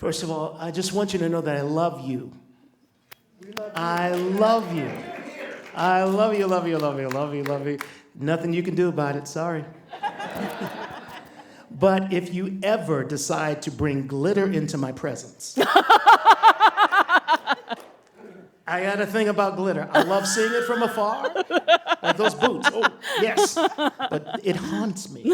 First of all, I just want you to know that I love you. I love you. I love you, love you, love you, love you, love you. Nothing you can do about it, sorry. But if you ever decide to bring glitter into my presence, I got a thing about glitter. I love seeing it from afar, like those boots. Oh, yes, but it haunts me.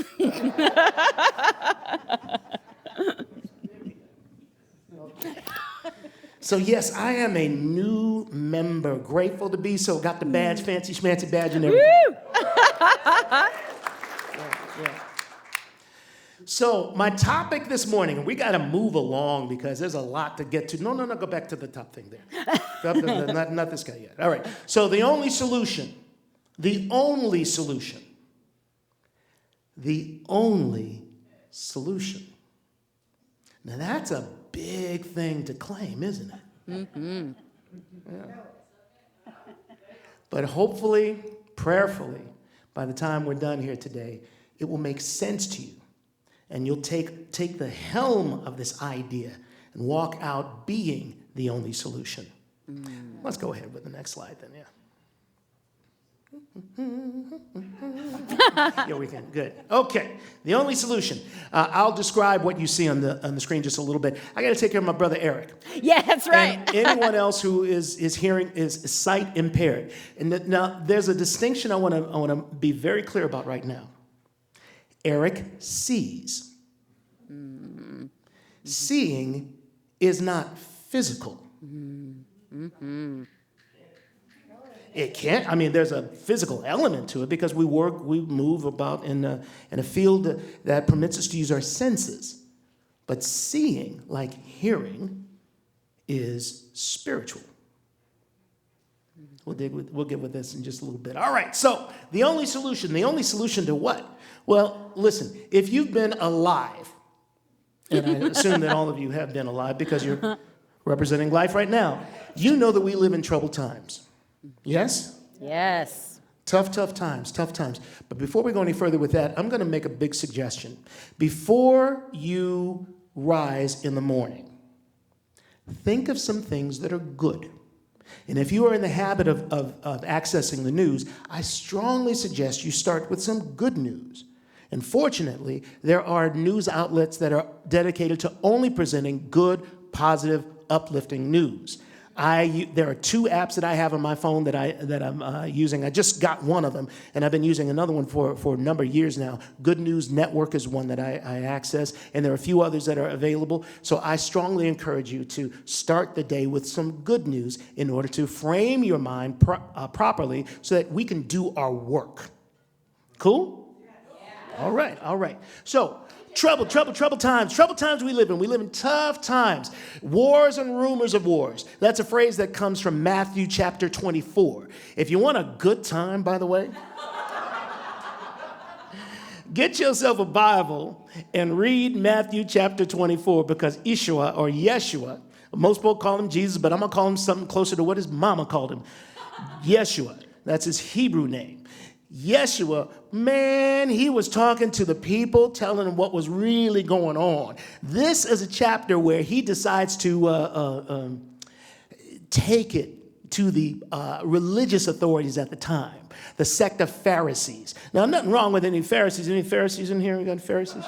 So yes, I am a new member. Grateful to be so. Got the badge, fancy schmancy badge and everything. Yeah. So my topic this morning, and we got to move along because there's a lot to get to. No, go back to the top thing there. not this guy yet. All right. So the only solution. Now that's a big thing to claim, isn't it? Mm-hmm. Yeah. But hopefully, prayerfully, by the time we're done here today, it will make sense to you. And you'll take the helm of this idea and walk out being the only solution. Let's go ahead with the next slide then, yeah. Yeah, we can. Good. Okay. The only solution. I'll describe what you see on the screen just a little bit. I got to take care of my brother Eric. Yeah, that's right. And anyone else who is hearing is sight impaired. And now there's a distinction I want to be very clear about right now. Eric sees. Mm-hmm. Seeing is not physical. Mm-hmm. It can't. I mean, there's a physical element to it because we move about in a field that permits us to use our senses. But seeing, like hearing, is spiritual. We'll get with this in just a little bit. All right. So the only solution to what? Well, listen. If you've been alive, and I assume that all of you have been alive because you're representing life right now, you know that we live in troubled times. Yes? Yes. Tough times. But before we go any further with that, I'm going to make a big suggestion. Before you rise in the morning, think of some things that are good. And if you are in the habit of accessing the news, I strongly suggest you start with some good news. And fortunately, there are news outlets that are dedicated to only presenting good, positive, uplifting news. There are 2 apps that I have on my phone that I'm using. I just got one of them, and I've been using another one for a number of years now. Good News Network is one that I access, and there are a few others that are available. So I strongly encourage you to start the day with some good news in order to frame your mind properly so that we can do our work. Cool? Yeah. All right. So, trouble times we live in. We live in tough times. Wars and rumors of wars. That's a phrase that comes from Matthew chapter 24. If you want a good time, by the way, get yourself a Bible and read Matthew chapter 24 because Yeshua, most people call him Jesus, but I'm going to call him something closer to what his mama called him. Yeshua. That's his Hebrew name. Yeshua, man, he was talking to the people, telling them what was really going on. This is a chapter where he decides to take it to the religious authorities at the time, the sect of Pharisees. Now, nothing wrong with any Pharisees. Any Pharisees in here? We got Pharisees?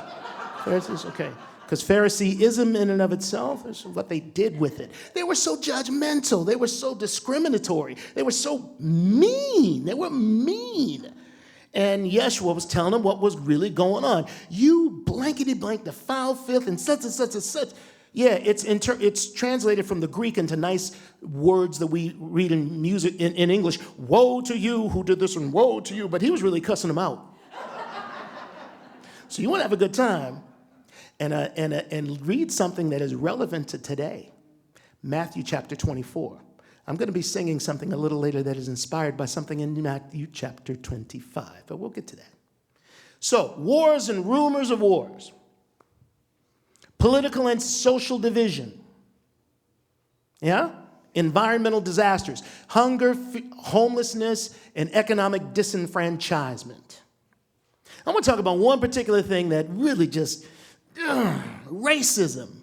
Pharisees? Okay. Because Phariseeism in and of itself is what they did with it. They were so judgmental. They were so discriminatory. They were so mean. And Yeshua was telling them what was really going on. You blankety blank, the foul filth, and such and such and such. Yeah, it's translated from the Greek into nice words that we read in music in English. Woe to you who did this, and woe to you. But he was really cussing them out. So you want to have a good time. And read something that is relevant to today. Matthew chapter 24. I'm going to be singing something a little later that is inspired by something in Matthew chapter 25, but we'll get to that. So, wars and rumors of wars. Political and social division. Yeah? Environmental disasters. Hunger, homelessness, and economic disenfranchisement. I want to talk about one particular thing that really just racism.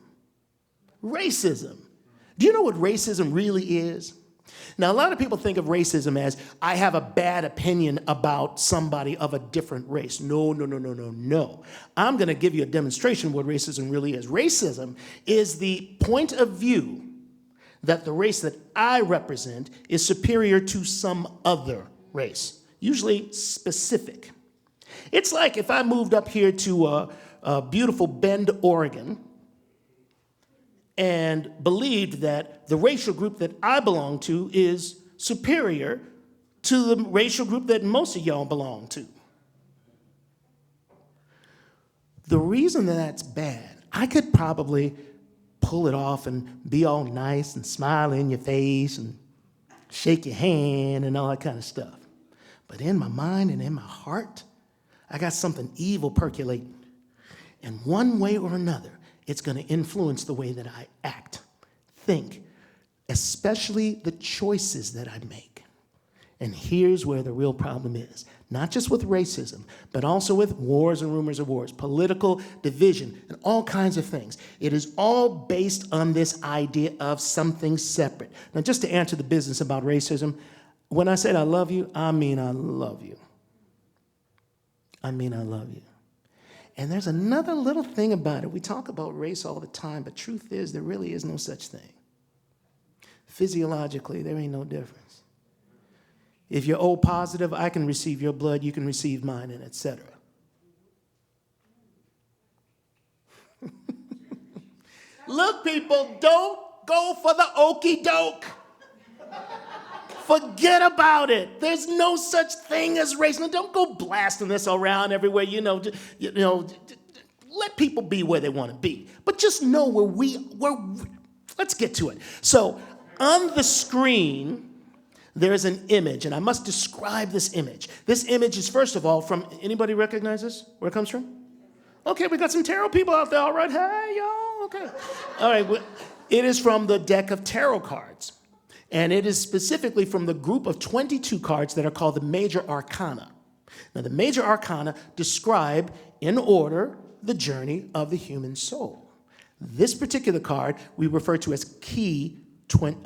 racism. Do you know what racism really is? Now, a lot of people think of racism as, I have a bad opinion about somebody of a different race. No, no, no, no, no, no. I'm going to give you a demonstration of what racism really is. Racism is the point of view that the race that I represent is superior to some other race, usually specific. It's like if I moved up here to beautiful Bend, Oregon, and believed that the racial group that I belong to is superior to the racial group that most of y'all belong to. The reason that that's bad, I could probably pull it off and be all nice and smile in your face and shake your hand and all that kind of stuff. But in my mind and in my heart, I got something evil percolating. And one way or another, it's going to influence the way that I act, think, especially the choices that I make. And here's where the real problem is. Not just with racism, but also with wars and rumors of wars, political division, and all kinds of things. It is all based on this idea of something separate. Now, just to answer the business about racism, when I said I love you, I mean I love you. I mean I love you. And there's another little thing about it. We talk about race all the time, but truth is there really is no such thing. Physiologically, there ain't no difference. If you're O positive, I can receive your blood, you can receive mine, and etc. Look, people, don't go for the okey doke. Forget about it. There's no such thing as race. Now, don't go blasting this around everywhere. Let people be where they want to be. But just know let's get to it. So on the screen, there's an image, and I must describe this image. This image is, first of all, from, anybody recognize this? Where it comes from? Okay, we got some tarot people out there, all right. Hey, y'all, okay. All right, well, it is from the deck of tarot cards. And it is specifically from the group of 22 cards that are called the major arcana. Now, the major arcana describe, in order, the journey of the human soul. This particular card we refer to as key 12.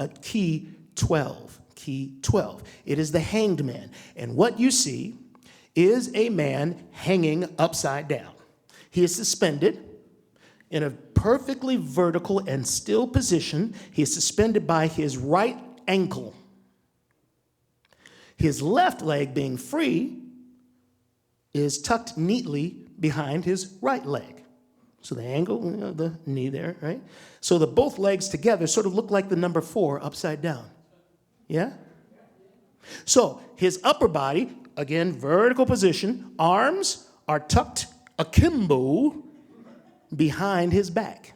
Key 12. It is the hanged man. And what you see is a man hanging upside down. He is suspended in a perfectly vertical and still position. He is suspended by his right ankle. His left leg, being free, is tucked neatly behind his right leg. So the angle, the knee there, right? So the both legs together sort of look like the number 4 upside down. Yeah? So his upper body, again, vertical position, arms are tucked akimbo behind his back.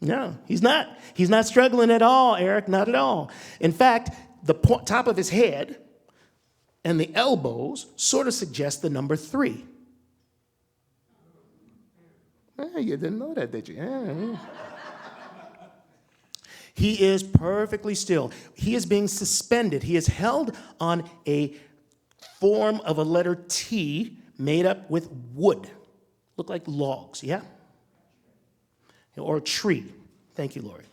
No, he's not. He's not struggling at all, Eric, not at all. In fact, the top of his head and the elbows sort of suggest the number 3. You didn't know that, did you? He is perfectly still. He is being suspended. He is held on a form of a letter T made up with wood. Look like logs, yeah? Or a tree. Thank you, Lori.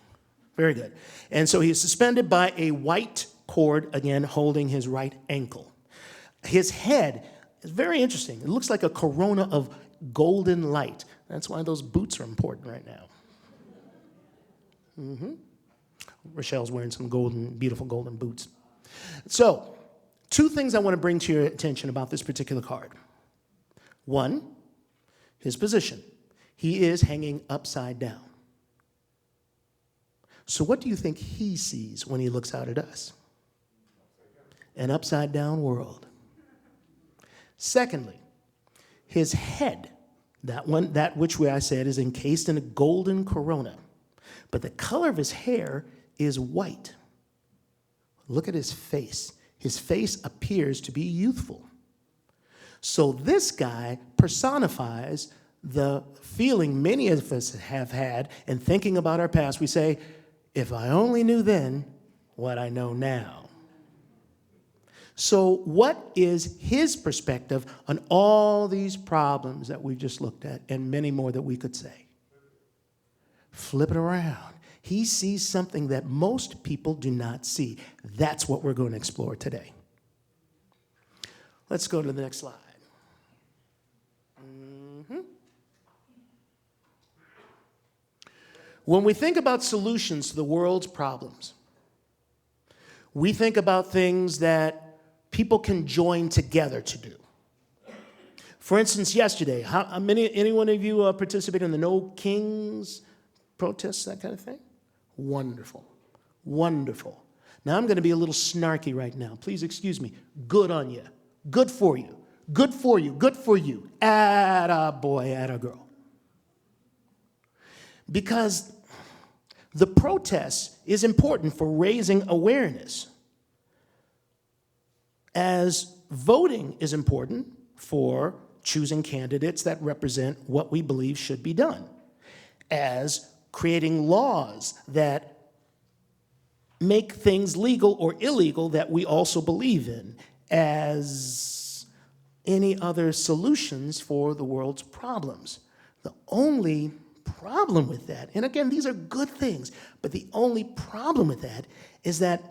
Very good. And so he is suspended by a white cord, again, holding his right ankle. His head is very interesting. It looks like a corona of golden light. That's why those boots are important right now. Rochelle's wearing some beautiful golden boots. So, 2 things I want to bring to your attention about this particular card. 1, his position. He is hanging upside down. So what do you think he sees when he looks out at us? An upside down world. Secondly, his head, that which way I said is encased in a golden corona, but the color of his hair is white. Look at his face. His face appears to be youthful. So this guy personifies the feeling many of us have had in thinking about our past. We say, if I only knew then what I know now. So what is his perspective on all these problems that we just looked at and many more that we could say? flip it around. He sees something that most people do not see. That's what we're going to explore today. Let's go to the next slide. When we think about solutions to the world's problems, we think about things that people can join together to do. For instance, yesterday, any one of you participated in the No Kings protests, that kind of thing? Wonderful. Wonderful. Now, I'm going to be a little snarky right now. Please excuse me. Good on you. Good for you. Good for you. Good for you. Atta boy, atta girl. Because the protest is important for raising awareness, as voting is important for choosing candidates that represent what we believe should be done, as creating laws that make things legal or illegal that we also believe in, as any other solutions for the world's problems. The only problem with that, and again, these are good things, but the only problem with that is that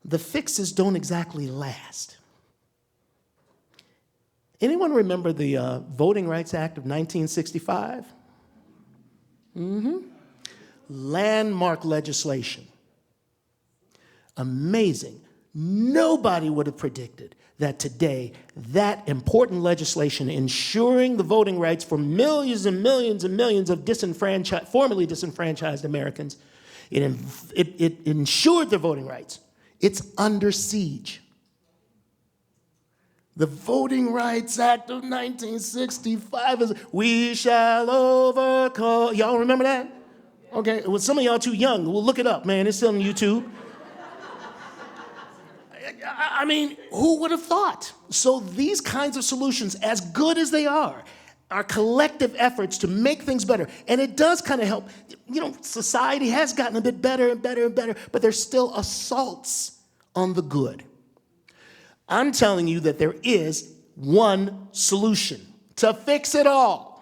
the fixes don't exactly last. Anyone remember the Voting Rights Act of 1965? Landmark legislation. Amazing. Nobody would have predicted that today that important legislation ensuring the voting rights for millions and millions and millions of formerly disenfranchised Americans, it ensured their voting rights. It's under siege. The Voting Rights Act of 1965 is, we shall overcome. Y'all remember that? Okay, well, some of y'all too young. Well, look it up, man. It's still on YouTube. I mean, who would have thought? So these kinds of solutions, as good as they are collective efforts to make things better. And it does kind of help. You know, society has gotten a bit better and better and better, but there's still assaults on the good. I'm telling you that there is one solution to fix it all.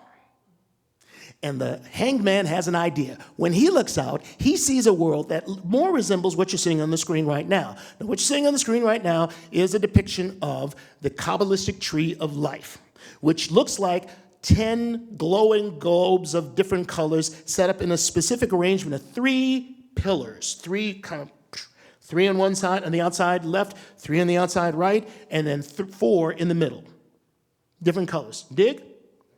And the hanged man has an idea. When he looks out, he sees a world that more resembles what you're seeing on the screen right now. Now, what you're seeing on the screen right now is a depiction of the Kabbalistic tree of life, which looks like 10 glowing globes of different colors set up in a specific arrangement of 3 pillars, 3 on one side, on the outside left, 3 on the outside right, and then 4 in the middle. Different colors. Dig?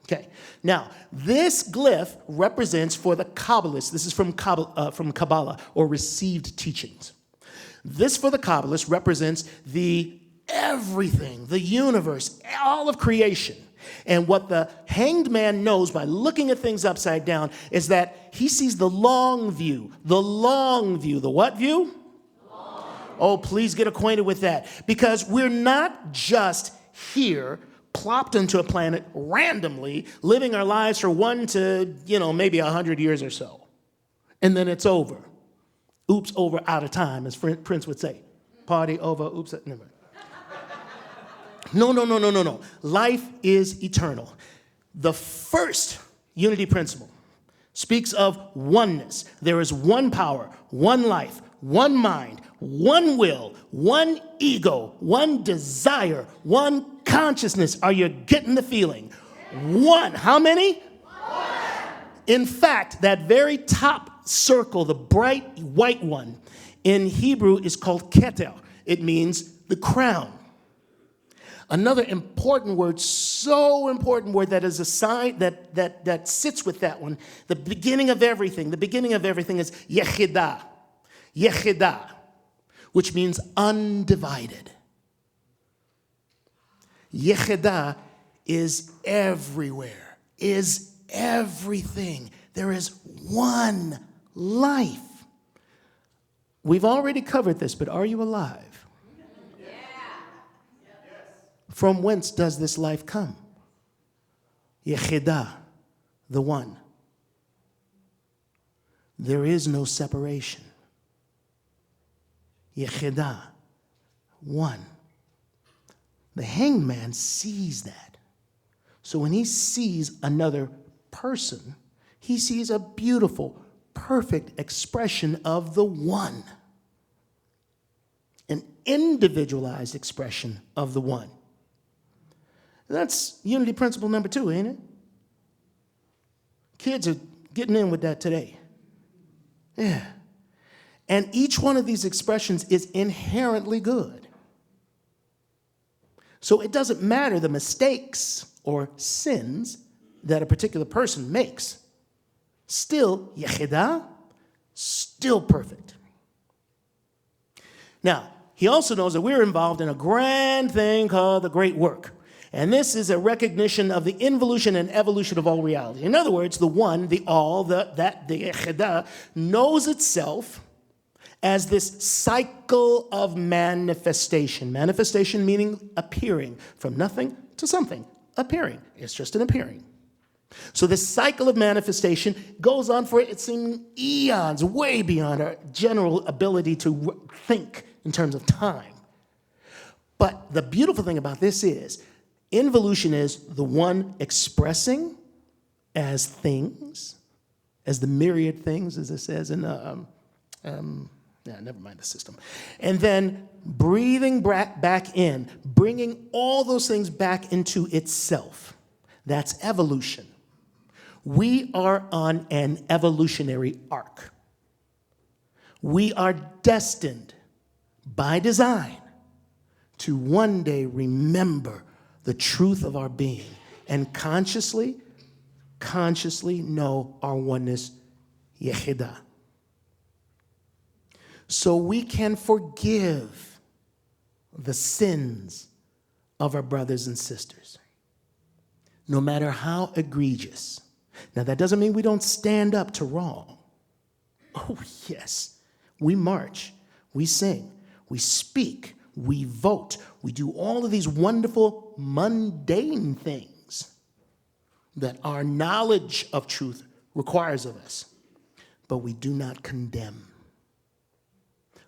Okay. Now, this glyph represents for the Kabbalists, this is from Kabbalah, or received teachings. This for the Kabbalists represents the everything, the universe, all of creation. And what the hanged man knows by looking at things upside down is that he sees the long view. The long view. The what view? Oh, please get acquainted with that. Because we're not just here, plopped into a planet randomly, living our lives for 1 to, maybe 100 years or so. And then it's over. Oops, over, out of time, as Prince would say. Party over, oops, never. No. Life is eternal. The first unity principle speaks of oneness. There is one power, one life, one mind, one will, one ego, one desire, one consciousness. Are you getting the feeling? One. How many? One. In fact, that very top circle, the bright white one, in Hebrew is called keter. It means the crown. Another important word, so important word that is a sign that sits with that one, the beginning of everything. The beginning of everything is yechidah. Yechidah, which means undivided. Yechidah is everywhere, is everything. There is one life. We've already covered this, but are you alive? Yeah. From whence does this life come? Yechidah, the one. There is no separation. Yechidah, one. The hanged man sees that. So when he sees another person, he sees a beautiful, perfect expression of the one. An individualized expression of the one. That's unity principle number 2, ain't it? Kids are getting in with that today. Yeah. And each one of these expressions is inherently good. So it doesn't matter the mistakes or sins that a particular person makes. Still, Yehidah, still perfect. Now, he also knows that we're involved in a grand thing called the great work. And this is a recognition of the involution and evolution of all reality. In other words, the one, the all, the Yehidah, knows itself as this cycle of manifestation. Manifestation meaning appearing from nothing to something. Appearing. It's just an appearing. So this cycle of manifestation goes on for, it seems, eons, way beyond our general ability to think in terms of time. But the beautiful thing about this is, involution is the one expressing as things, as the myriad things, as it says in never mind the system. And then breathing back in, bringing all those things back into itself. That's evolution. We are on an evolutionary arc. We are destined by design to one day remember the truth of our being and consciously know our oneness, Yehidah. So we can forgive the sins of our brothers and sisters, no matter how egregious. Now, that doesn't mean we don't stand up to wrong. Oh, yes. We march, we sing, we speak, we vote, we do all of these wonderful, mundane things that our knowledge of truth requires of us, but we do not condemn.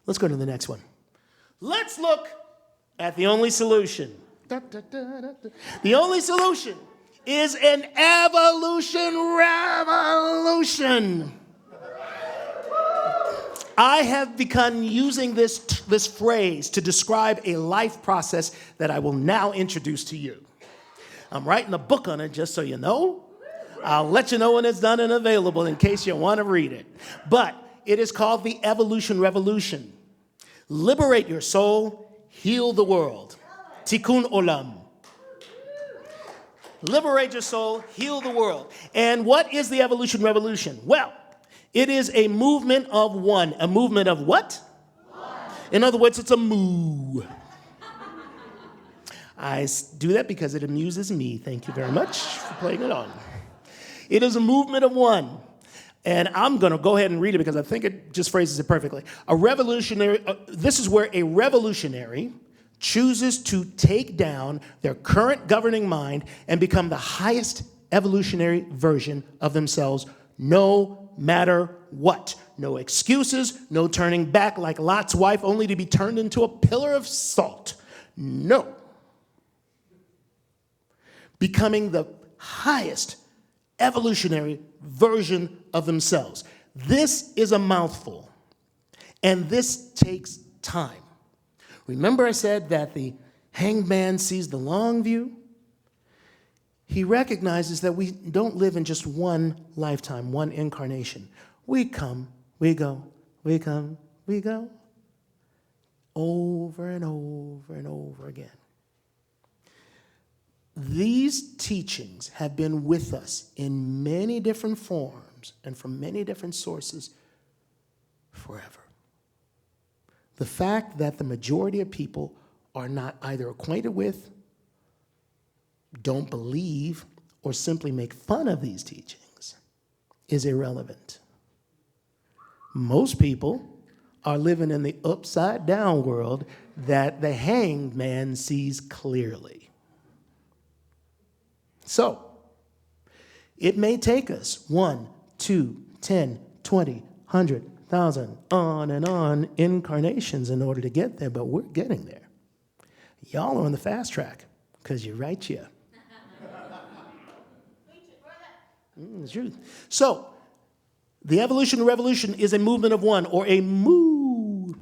Let's go to the next one. Let's look at the only solution. The only solution is an revolution. I have begun using this phrase to describe a life process that I will now introduce to you. I'm writing a book on it, just so you know. I'll let you know when it's done and available in case you want to read it. But it is called the Evolution Revolution. Liberate your soul, heal the world. Tikkun Olam. Liberate your soul, heal the world. And what is the Evolution Revolution? Well, it is a movement of one. A movement of what? One. In other words, it's a moo. I do that because it amuses me. Thank you very much for playing it on. It is a movement of one. And I'm going to go ahead and read it because I think it just phrases it perfectly. This is where a revolutionary chooses to take down their current governing mind and become the highest evolutionary version of themselves, no matter what. No excuses, no turning back like Lot's wife, only to be turned into a pillar of salt. No. Becoming the highest evolutionary version of themselves. This is a mouthful, and this takes time. Remember I said that the hanged man sees the long view? He recognizes that we don't live in just one lifetime, one incarnation. We come, we go, we come, we go, over and over and over again. These teachings have been with us in many different forms and from many different sources forever. The fact that the majority of people are not either acquainted with, don't believe, or simply make fun of these teachings is irrelevant. Most people are living in the upside down world that the hanged man sees clearly. So, it may take us 1, 2, 10, 20, 100, 1,000, on and on incarnations in order to get there, but we're getting there. Y'all are on the fast track because you're right here. It's true. So, The evolution and revolution is a movement of one, or a moo.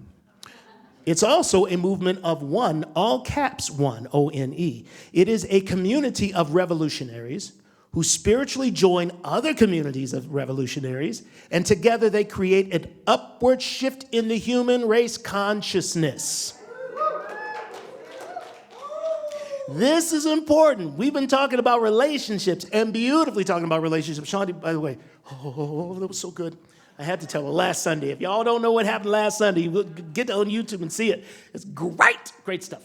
It's also a movement of one, all caps one, O-N-E. It is a community of revolutionaries who spiritually join other communities of revolutionaries, and together they create an upward shift in the human race consciousness. This is important. We've been talking about relationships and beautifully talking about relationships. Shanti, by the way, that was so good. I had to tell her last Sunday. If y'all don't know what happened last Sunday, get on YouTube and see it. It's great stuff.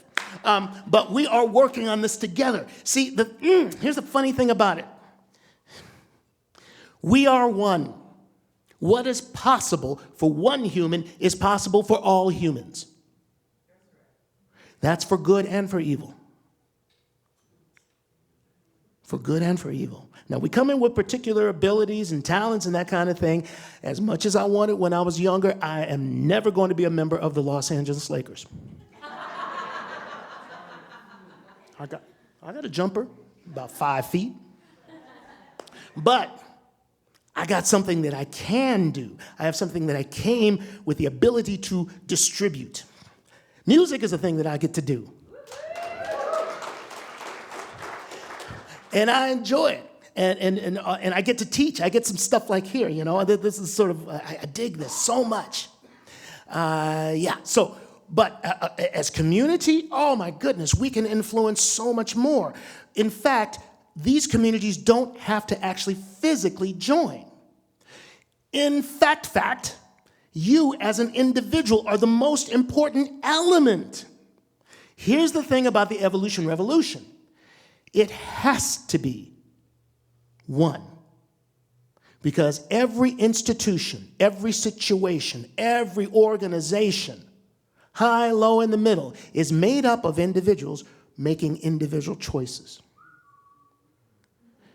But we are working on this together. See, here's the funny thing about it. We are one. What is possible for one human is possible for all humans. That's for good and for evil. For good and for evil. Now, we come in with particular abilities and talents and that kind of thing. As much as I wanted when I was younger, I am never going to be a member of the Los Angeles Lakers. I got a jumper, about 5 feet. But I got something that I can do. I have something that I came with the ability to distribute. Music is a thing that I get to do. And I enjoy it. And I get to teach. I get some stuff like here, you know. This is sort of, I dig this so much. But as community, oh my goodness, we can influence so much more. In fact, these communities don't have to actually physically join. In fact, you as an individual are the most important element. Here's the thing about the evolution revolution. It has to be one. Because every institution, every situation, every organization, high, low, in the middle, is made up of individuals making individual choices.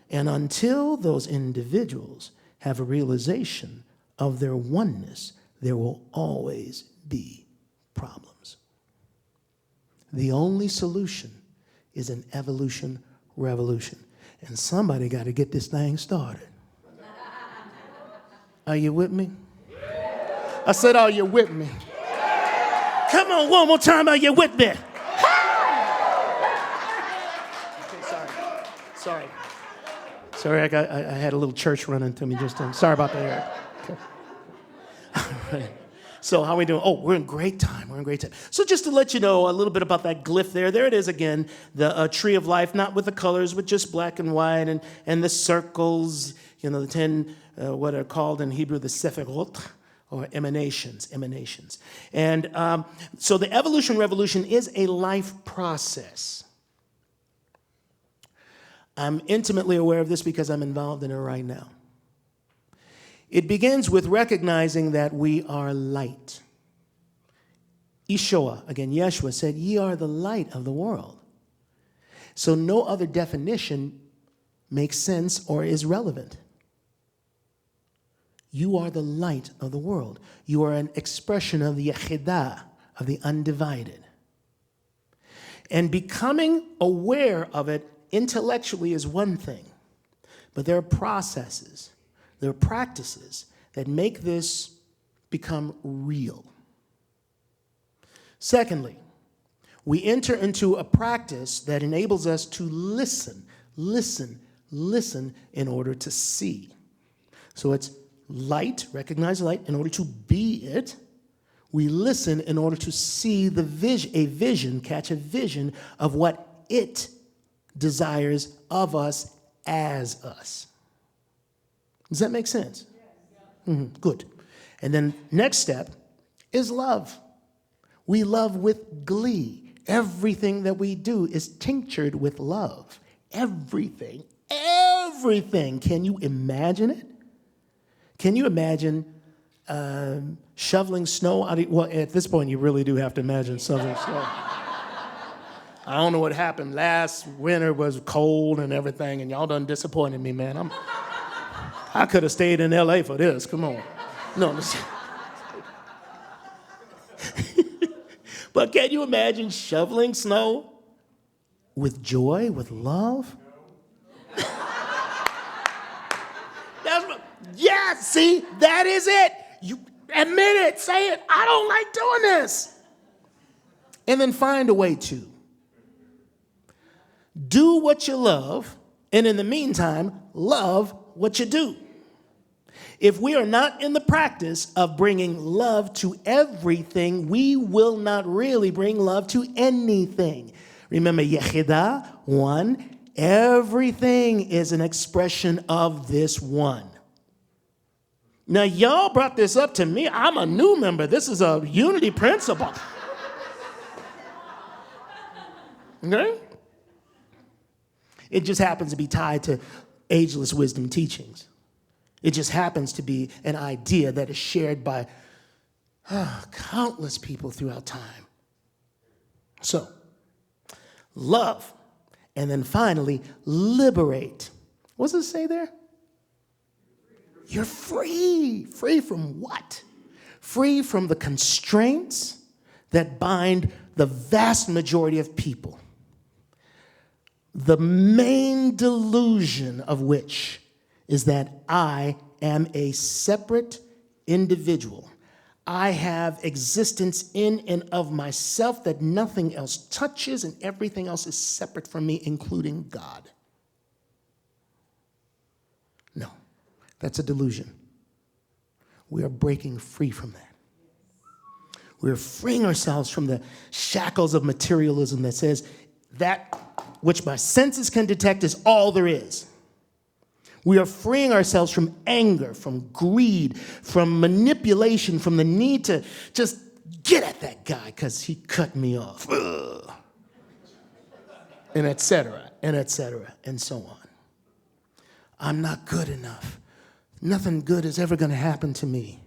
And until those individuals have a realization of their oneness, there will always be problems. The only solution is an evolution revolution. And somebody got to get this thing started. Are you with me? I said, are you with me? Come on, one more time, are you with me? Okay, sorry, I had a little church running through me just then. Sorry about that, Eric. Okay. All right. So how are we doing? Oh, we're in great time. So just to let you know a little bit about that glyph there. There it is again, the tree of life, not with the colors, but just black and white, and the circles, you know, the 10, what are called in Hebrew, the sephirot, or emanations. And so the evolution revolution is a life process. I'm intimately aware of this because I'm involved in it right now. It begins with recognizing that we are light. Yeshua, again, Yeshua said, ye are the light of the world. So no other definition makes sense or is relevant. You are the light of the world. You are an expression of the Yechidah, of the undivided. And becoming aware of it intellectually is one thing, but there are processes, there are practices that make this become real. Secondly, we enter into a practice that enables us to listen in order to see. So it's light, recognize light, in order to be it. We listen in order to see catch a vision of what it desires of us as us. Does that make sense? Mm-hmm. Good. And then next step is love. We love with glee. Everything that we do is tinctured with love. Everything. Can you imagine it? Can you imagine shoveling snow out of, well, at this point, you really do have to imagine shoveling snow. I don't know what happened. Last winter was cold and everything, and y'all done disappointed me, man. I could have stayed in L.A. for this. Come on. No. But can you imagine shoveling snow with joy, with love? Yes, see, that is it. You admit it, say it. I don't like doing this. And then find a way to. Do what you love, and in the meantime, love what you do. If we are not in the practice of bringing love to everything, we will not really bring love to anything. Remember, Yechidah, one, everything is an expression of this one. Now, y'all brought this up to me. I'm a new member. This is a unity principle. Okay? It just happens to be tied to ageless wisdom teachings. It just happens to be an idea that is shared by countless people throughout time. So, love, and then finally, liberate. What does it say there? You're free. Free from what? Free from the constraints that bind the vast majority of people. The main delusion of which is that I am a separate individual. I have existence in and of myself that nothing else touches, and everything else is separate from me, including God. No, that's a delusion. We are breaking free from that. We're freeing ourselves from the shackles of materialism that says that which my senses can detect is all there is. We are freeing ourselves from anger, from greed, from manipulation, from the need to just get at that guy because he cut me off. Ugh. And et cetera, and so on. I'm not good enough. Nothing good is ever going to happen to me.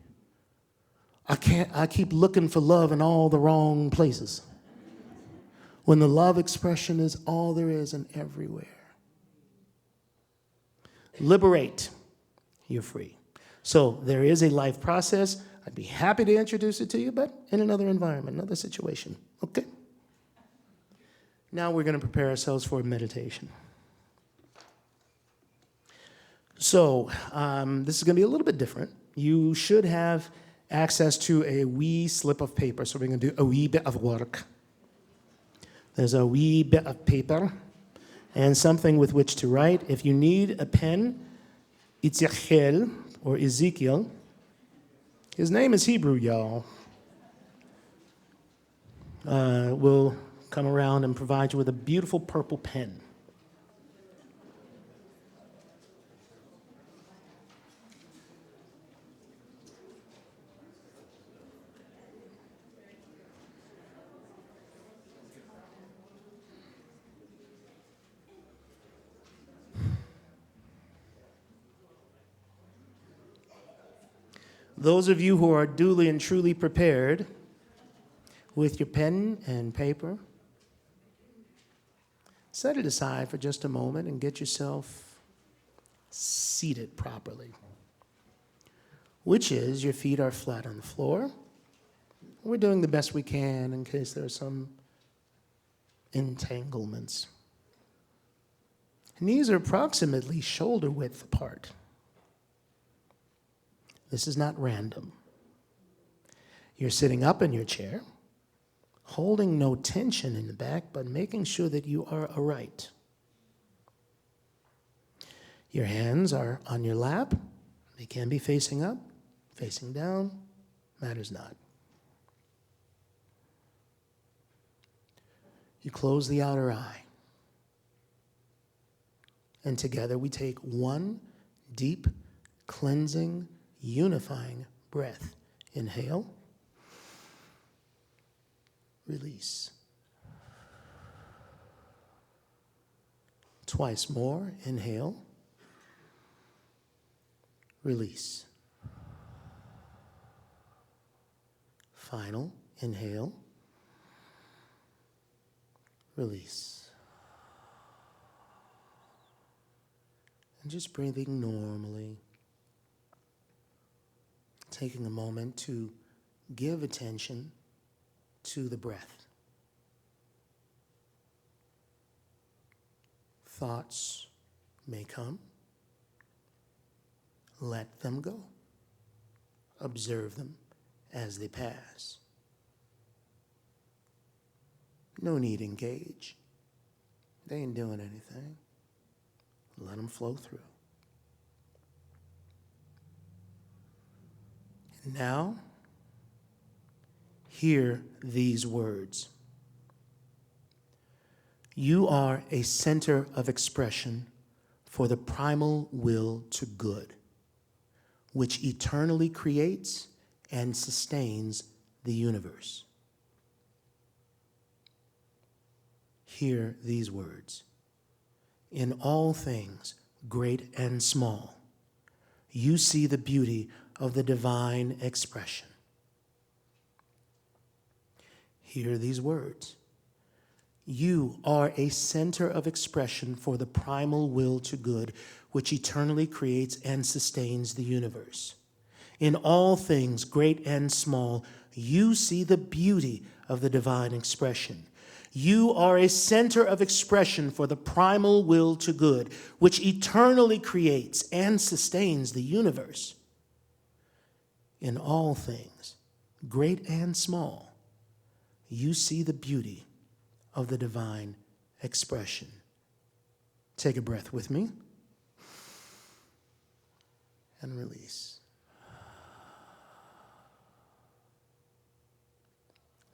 I keep looking for love in all the wrong places. When the love expression is all there is and everywhere. Liberate, you're free. So there is a life process. I'd be happy to introduce it to you, but in another environment, another situation. Okay? Now we're going to prepare ourselves for meditation. So this is going to be a little bit different. You should have access to a wee slip of paper. So we're going to do a wee bit of work. There's a wee bit of paper and something with which to write. If you need a pen, Ezekiel, or Ezekiel. His name is Hebrew, y'all. Will come around and provide you with a beautiful purple pen. Those of you who are duly and truly prepared with your pen and paper, set it aside for just a moment and get yourself seated properly, which is your feet are flat on the floor. We're doing the best we can in case there are some entanglements. Knees are approximately shoulder width apart. This is not random. You're sitting up in your chair, holding no tension in the back, but making sure that you are aright. Your hands are on your lap. They can be facing up, facing down, matters not. You close the outer eye. And together we take one deep, cleansing, unifying breath. Inhale. Release. Twice more. Inhale. Release. Final. Inhale. Release. And just breathing normally. Taking a moment to give attention to the breath. Thoughts may come. Let them go. Observe them as they pass. No need to engage. They ain't doing anything. Let them flow through. And now, hear these words. You are a center of expression for the primal will to good, which eternally creates and sustains the universe. Hear these words. In all things, great and small, you see the beauty of the divine expression. Hear these words. You are a center of expression for the primal will to good, which eternally creates and sustains the universe. In all things, great and small, you see the beauty of the divine expression. You are a center of expression for the primal will to good, which eternally creates and sustains the universe. In all things, great and small, you see the beauty of the divine expression. Take a breath with me and release.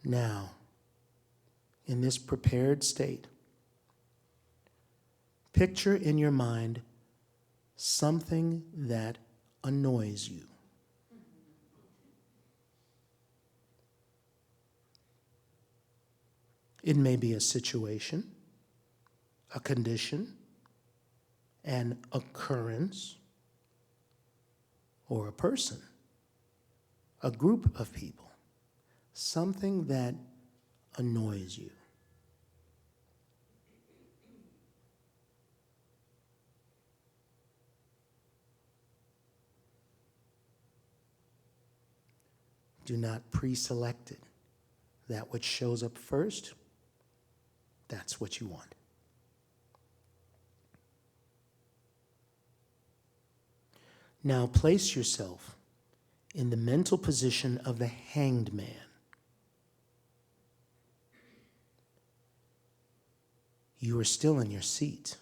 Now, in this prepared state, picture in your mind something that annoys you. It may be a situation, a condition, an occurrence, or a person, a group of people, something that annoys you. Do not pre-select it. That which shows up first, that's what you want. Now place yourself in the mental position of the hanged man. You are still in your seat,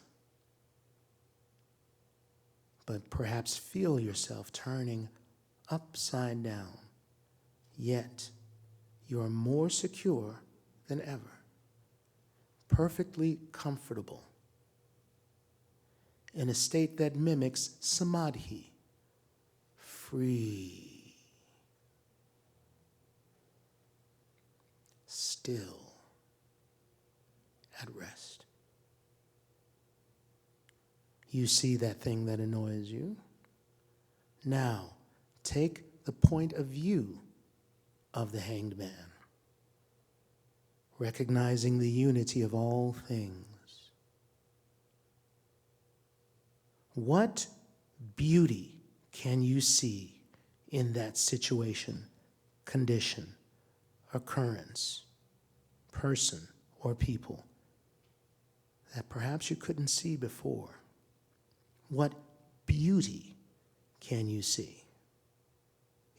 but perhaps feel yourself turning upside down, yet you are more secure than ever, perfectly comfortable, in a state that mimics samadhi, free, still, at rest. You see that thing that annoys you. Now, take the point of view of the hanged man, recognizing the unity of all things. What beauty can you see in that situation, condition, occurrence, person, or people that perhaps you couldn't see before? What beauty can you see?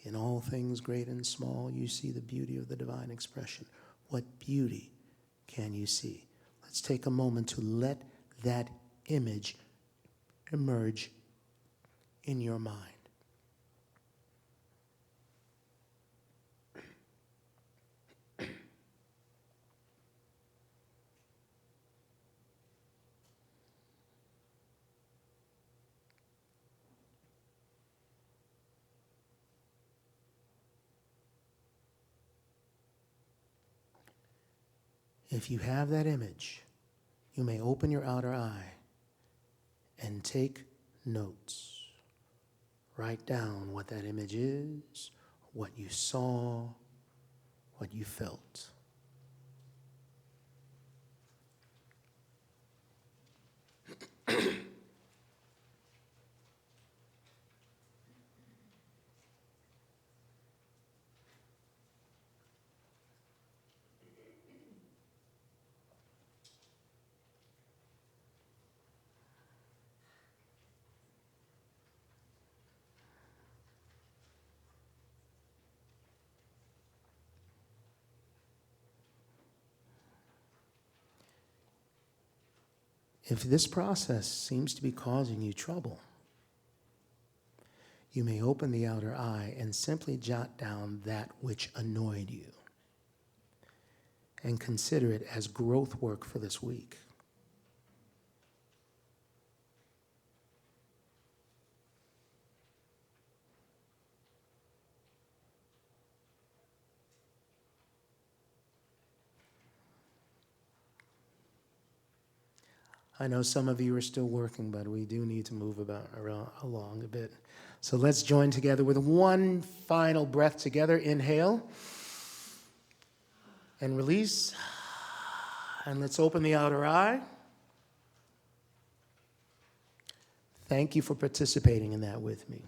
In all things, great and small, you see the beauty of the divine expression. What beauty can you see? Let's take a moment to let that image emerge in your mind. If you have that image, you may open your outer eye and take notes. Write down what that image is, what you saw, what you felt. If this process seems to be causing you trouble, you may open the outer eye and simply jot down that which annoyed you and consider it as growth work for this week. I know some of you are still working, but we do need to move along a bit. So let's join together with one final breath together. Inhale and release. And let's open the outer eye. Thank you for participating in that with me.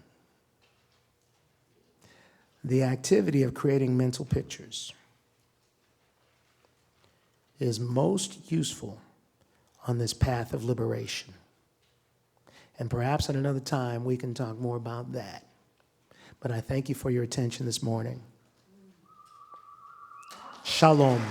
The activity of creating mental pictures is most useful on this path of liberation. And perhaps at another time we can talk more about that. But I thank you for your attention this morning. Shalom.